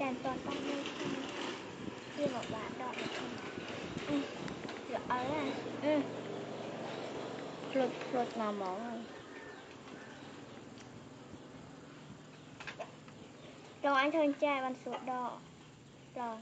nè toàn con đi kia một bạn đợi được không rồi à lột mà mỏ rồi rồi anh thương trai bằng sụt đỏ rồi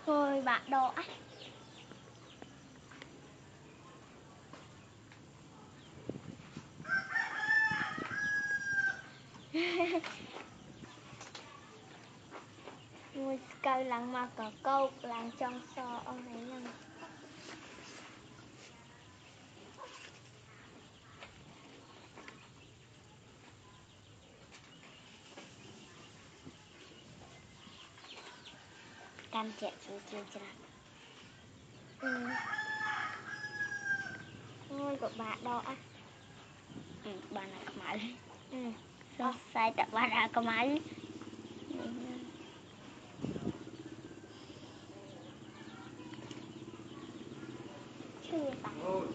thôi bạn đỏ ngồi cây làng mà có câu làng trong so ông ấy nhầm cam chẹt chiều chả ngồi của bạn đỏ bạn là cầm máy sao sai tập bạn là cầm máy chưa bạn